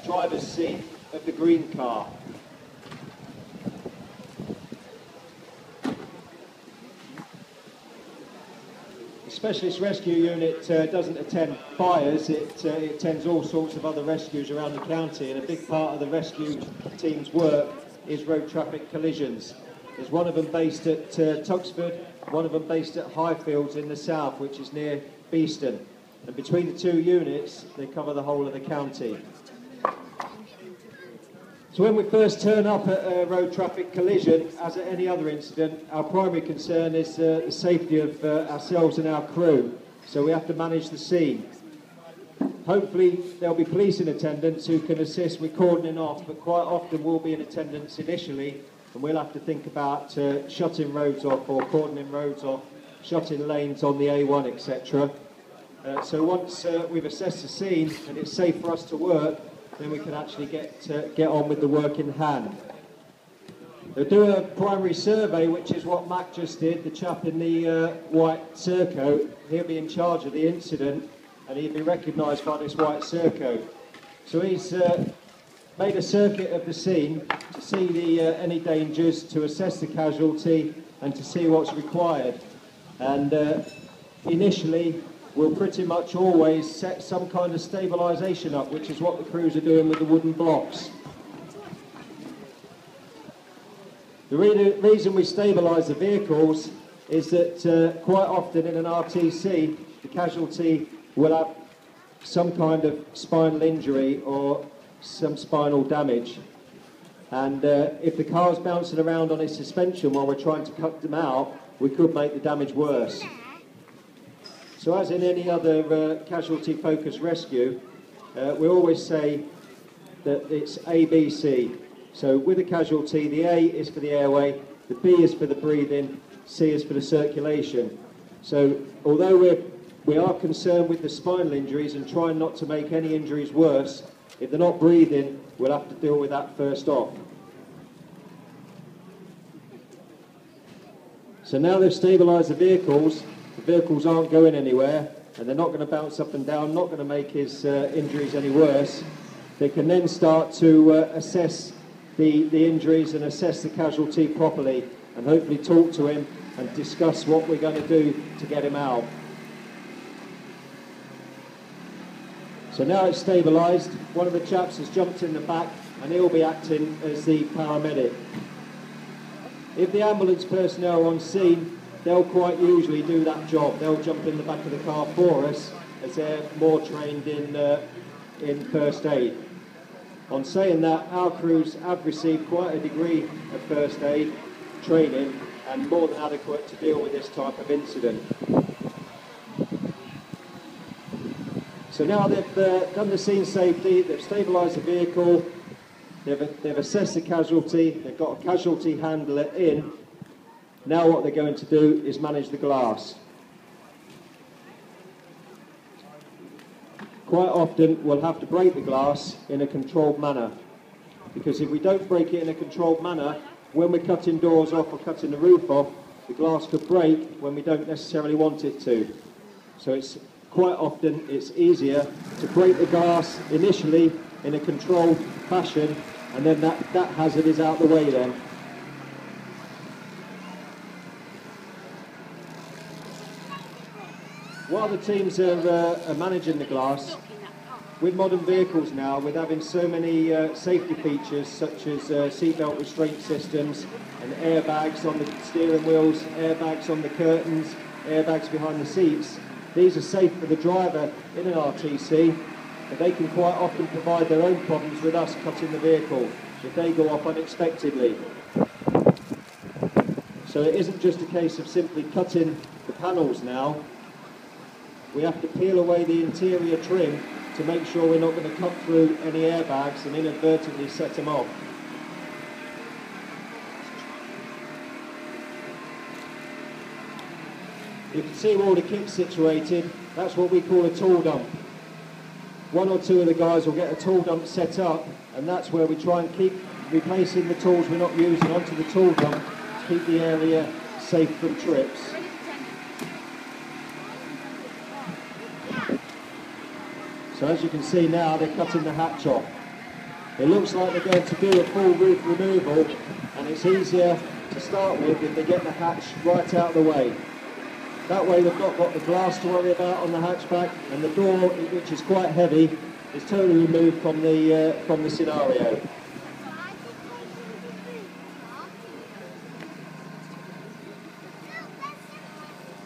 driver's seat of the green car. The Specialist Rescue Unit doesn't attend fires, it attends all sorts of other rescues around the county, and a big part of the rescue team's work is road traffic collisions. There's one of them based at Tuxford, one of them based at Highfields in the south, which is near Beeston. And between the two units, they cover the whole of the county. So when we first turn up at a road traffic collision, as at any other incident, our primary concern is the safety of ourselves and our crew. So we have to manage the scene. Hopefully there'll be police in attendance who can assist with cordoning off, but quite often we'll be in attendance initially, and we'll have to think about shutting roads off or cordoning roads off, shutting lanes on the A1, etc. So once we've assessed the scene and it's safe for us to work, then we can actually get on with the work in hand. They'll do a primary survey, which is what Mac just did, the chap in the white surcoat. He'll be in charge of the incident, and he'll be recognised by this white surcoat. So he's made a circuit of the scene to see any dangers, to assess the casualty, and to see what's required. And initially, we'll pretty much always set some kind of stabilisation up, which is what the crews are doing with the wooden blocks. The reason we stabilise the vehicles is that quite often in an RTC, the casualty will have some kind of spinal injury or some spinal damage. And if the car's bouncing around on its suspension while we're trying to cut them out, we could make the damage worse. So as in any other casualty-focused rescue, we always say that it's A, B, C. So with a casualty, the A is for the airway, the B is for the breathing, C is for the circulation. So although we are concerned with the spinal injuries and trying not to make any injuries worse, if they're not breathing, we'll have to deal with that first off. So now they've stabilised the vehicles aren't going anywhere, and they're not going to bounce up and down, not going to make his injuries any worse. They can then start to assess the injuries and assess the casualty properly, and hopefully talk to him and discuss what we're going to do to get him out. So now it's stabilised. One of the chaps has jumped in the back, and he'll be acting as the paramedic. If the ambulance personnel are on scene, they'll quite usually do that job. They'll jump in the back of the car for us, as they're more trained in first aid. On saying that, our crews have received quite a degree of first aid training and more than adequate to deal with this type of incident. So now they've done the scene safety, they've stabilised the vehicle, they've assessed the casualty, they've got a casualty handler in. Now what they're going to do is manage the glass. Quite often we'll have to break the glass in a controlled manner, because if we don't break it in a controlled manner, when we're cutting doors off or cutting the roof off, the glass could break when we don't necessarily want it to. So it's quite often it's easier to break the glass initially in a controlled fashion, and then that hazard is out the way then. While the teams are managing the glass, with modern vehicles now, with having so many safety features such as seatbelt restraint systems and airbags on the steering wheels, airbags on the curtains, airbags behind the seats, these are safe for the driver in an RTC, but they can quite often provide their own problems with us cutting the vehicle if they go off unexpectedly. So it isn't just a case of simply cutting the panels now. We have to peel away the interior trim to make sure we're not going to cut through any airbags and inadvertently set them off. You can see where all the kit's situated. That's what we call a tool dump. One or two of the guys will get a tool dump set up, and that's where we try and keep replacing the tools we're not using onto the tool dump to keep the area safe from trips. So as you can see now, they're cutting the hatch off. It looks like they're going to do a full roof removal, and it's easier to start with if they get the hatch right out of the way. That way they've not got the glass to worry about on the hatchback, and the door, which is quite heavy, is totally removed from the scenario.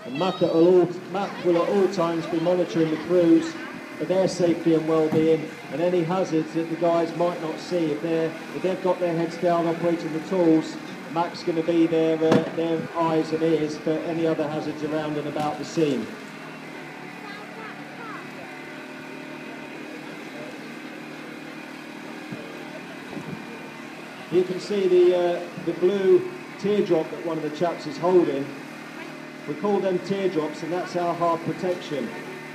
And Mac will at all times be monitoring the crews for their safety and well-being, and any hazards that the guys might not see. If they've got their heads down operating the tools, Mac's going to be their eyes and ears for any other hazards around and about the scene. You can see the blue teardrop that one of the chaps is holding. We call them teardrops, and that's our hard protection.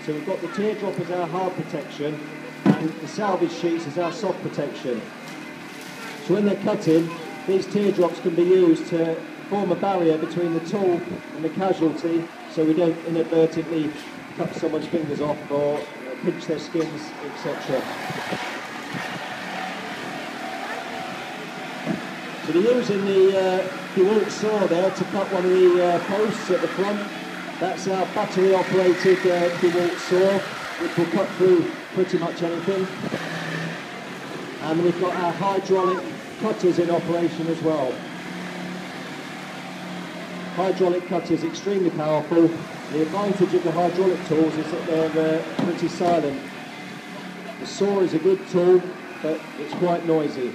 So we've got the teardrop as our hard protection, and the salvage sheets as our soft protection. So when they're cutting, these teardrops can be used to form a barrier between the tool and the casualty, so we don't inadvertently cut someone's fingers off or pinch their skins, etc. So they're using the DeWalt saw there to cut one of the posts at the front. That's our battery-operated DeWalt saw, which will cut through pretty much anything. And we've got our hydraulic cutters in operation as well. Hydraulic cutters extremely powerful. The advantage of the hydraulic tools is that they're pretty silent. The saw is a good tool, but it's quite noisy.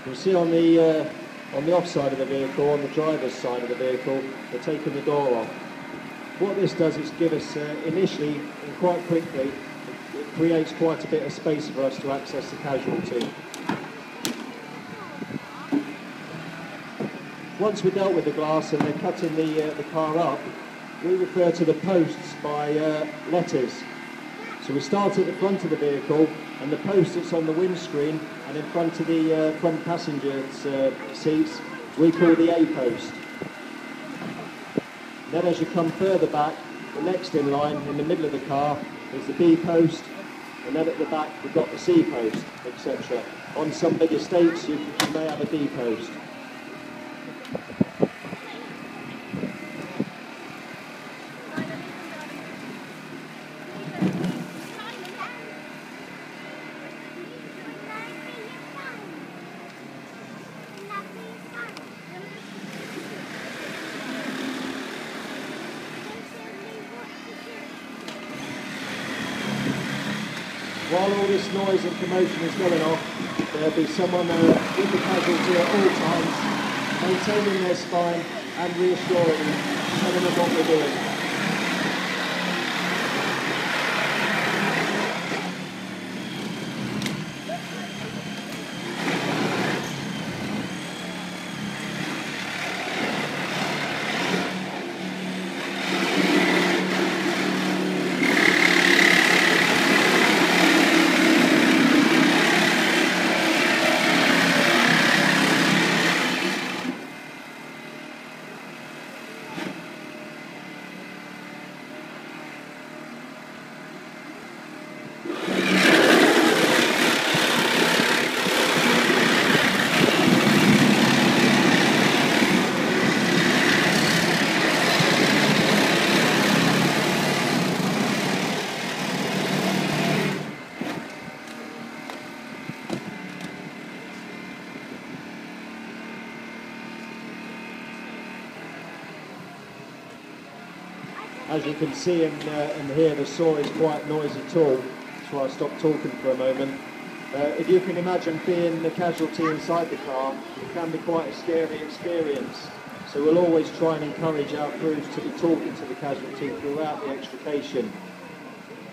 You'll see on the off side of the vehicle, on the driver's side of the vehicle, they're taking the door off. What this does is give us, initially and quite quickly, it creates quite a bit of space for us to access the casualty. Once we've dealt with the glass and they're cutting the car up, we refer to the posts by letters. So we start at the front of the vehicle, and the post that's on the windscreen and in front of the front passengers' seats, we call the A post. Then as you come further back, the next in line in the middle of the car is the B post, and then at the back we've got the C post, etc. On some big estates you may have a D post. While all this noise and commotion is going off, there'll be someone with the casualty at all times, maintaining their spine and reassuring them, telling them what we're doing. As you can see and hear, the saw is quite a noisy tool. That's why I stopped talking for a moment. If you can imagine being the casualty inside the car, it can be quite a scary experience. So we'll always try and encourage our crews to be talking to the casualty throughout the extrication.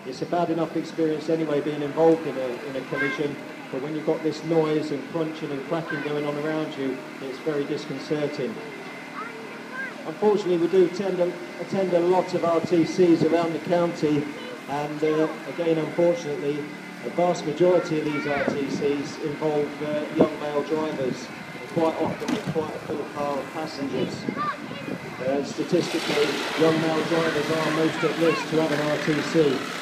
It's a bad enough experience anyway being involved in a collision, but when you've got this noise and crunching and cracking going on around you, it's very disconcerting. Unfortunately, we do attend a lot of RTCs around the county, And again, unfortunately, a vast majority of these RTCs involve young male drivers, quite often with quite a full car of passengers. Statistically, young male drivers are most at risk to have an RTC.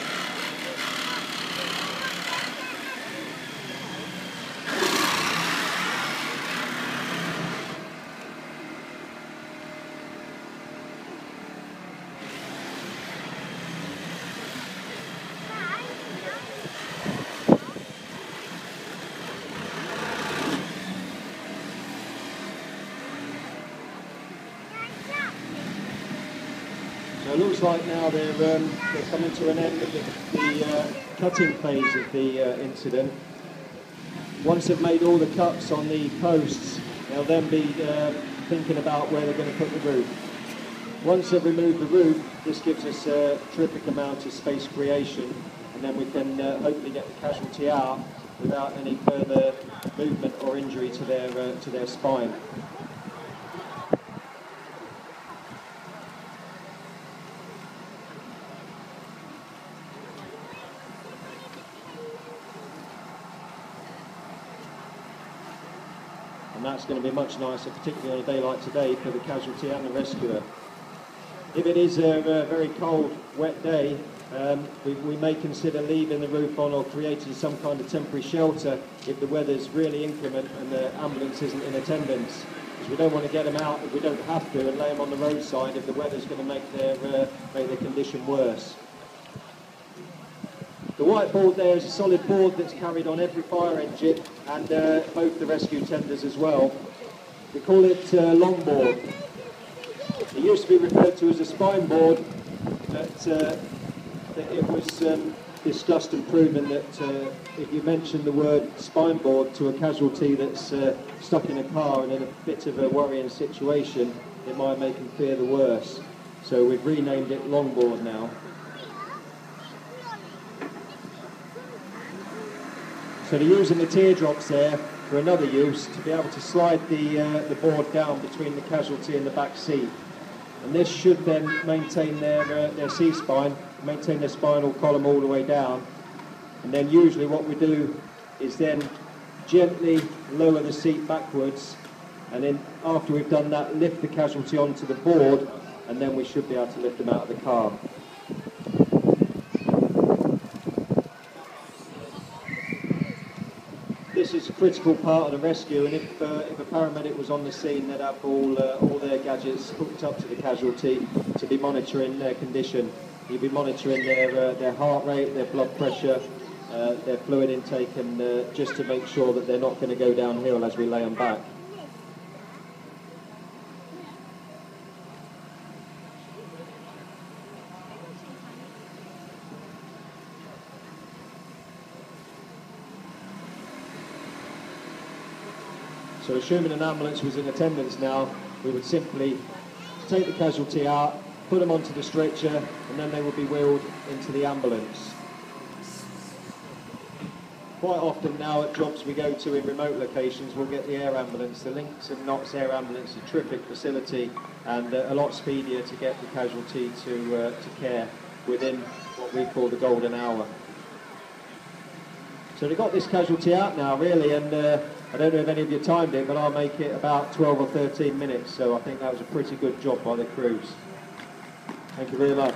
So it looks like now they're coming to an end of the cutting phase of the incident. Once they've made all the cuts on the posts, they'll then be thinking about where they're going to put the roof. Once they've removed the roof, this gives us a terrific amount of space creation, and then we can hopefully get the casualty out without any further movement or injury to their spine. And that's going to be much nicer, particularly on a day like today, for the casualty and the rescuer. If it is a very cold, wet day, we may consider leaving the roof on or creating some kind of temporary shelter if the weather's really inclement and the ambulance isn't in attendance. Because we don't want to get them out if we don't have to and lay them on the roadside if the weather's going to make their condition worse. The white board there is a solid board that's carried on every fire engine and both the rescue tenders as well. We call it longboard. It used to be referred to as a spine board, but it was discussed and proven that if you mention the word spine board to a casualty that's stuck in a car and in a bit of a worrying situation, it might make them fear the worst. So we've renamed it longboard now. So they're using the teardrops there for another use, to be able to slide the board down between the casualty and the back seat. And this should then maintain their C-spine, maintain their spinal column all the way down. And then usually what we do is then gently lower the seat backwards, and then after we've done that, lift the casualty onto the board, and then we should be able to lift them out of the car. This is a critical part of the rescue, and if a paramedic was on the scene, they'd have all their gadgets hooked up to the casualty to be monitoring their condition. You'd be monitoring their heart rate, their blood pressure, their fluid intake, and just to make sure that they're not going to go downhill as we lay them back. So assuming an ambulance was in attendance now, we would simply take the casualty out, put them onto the stretcher, and then they would be wheeled into the ambulance. Quite often now at jobs we go to in remote locations, we'll get the air ambulance. The Links and Knox Air Ambulance is a terrific facility and a lot speedier to get the casualty to care within what we call the golden hour. So they've got this casualty out now really, and I don't know if any of you timed it, but I'll make it about 12 or 13 minutes, so I think that was a pretty good job by the crews. Thank you very much.